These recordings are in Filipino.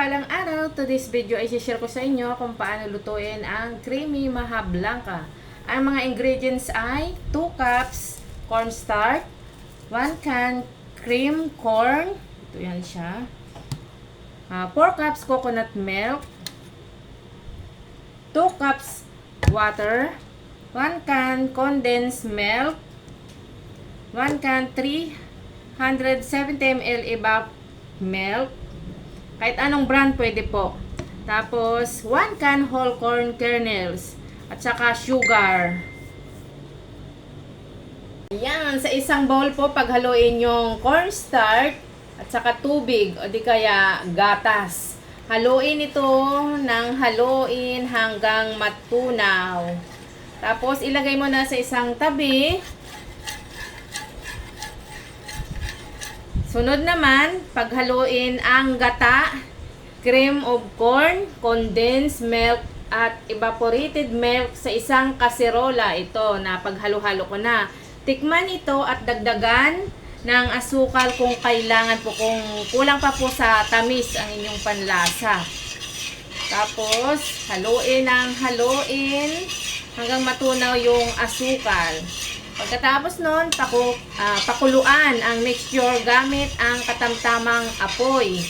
mapagpalang araw. Today's video ay share ko sa inyo kung paano lutuin ang creamy maha blanca. Ang mga ingredients ay 2 cups cornstarch, 1 can cream corn, ito yan siya, 4 cups coconut milk, 2 cups water, 1 can condensed milk, 1 can 370 ml evap milk, kahit anong brand pwede po. Tapos 1 can whole corn kernels at saka sugar. Ayan, sa isang bowl po paghaluin yung cornstarch at saka tubig o di kaya gatas. Haluin ito ng haluin hanggang matunaw. Tapos ilagay mo na sa isang tabi. Sunod naman, paghaluin ang gata, cream of corn, condensed milk, at evaporated milk sa isang kaserola. Ito na paghalo-halo ko na. Tikman ito at dagdagan ng asukal kung kailangan po, kung kulang pa po sa tamis ang inyong panlasa. Tapos, haluin ang haluin hanggang matunaw yung asukal. Pagkatapos nun, pakuluan ang mixture gamit ang katamtamang apoy.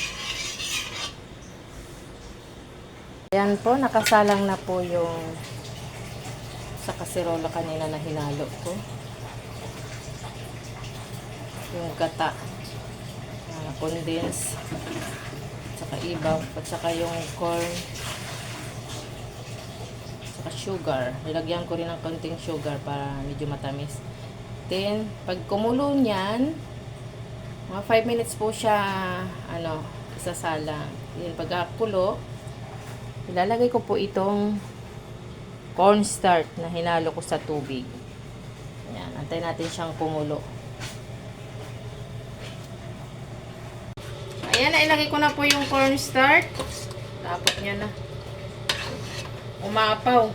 Ayan po, nakasalang na po yung sa kaserola kanina na hinalo ko. Yung gata, condense, at saka ibaw, at saka yung corn, sugar. Nilagyan ko rin ng konting sugar para medyo matamis. Then, pag kumulo niyan, mga 5 minutes po siya, isasalang. Then, pagkakulo, ilalagay ko po itong cornstarch na hinalo ko sa tubig. Ayan, antay natin siyang kumulo. Ayan, nailagay ko na po yung cornstarch. Tapos niya na. Umapaw.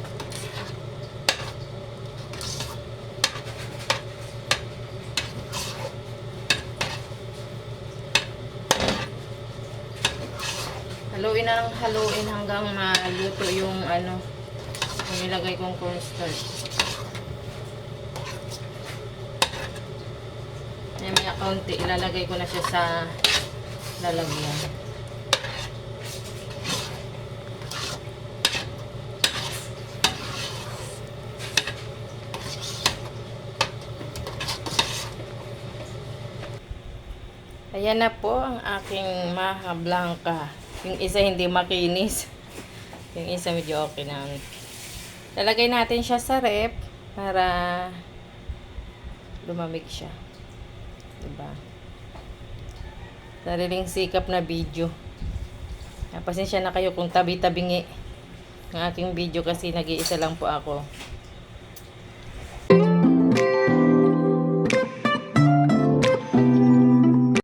Haluin na ng haluin hanggang maluto yung yung nilagay kong cornstarch. May kaunti, ilalagay ko na siya sa lalagyan. Ayan na po ang aking maha blanca. Yung isa hindi makinis. Yung isa medyo okay na. Lalagay natin siya sa ref para lumamig siya. Diba? Sariling sikap na video. Pasensya na kayo kung tabi-tabingi ang aking video kasi nag-iisa lang po ako.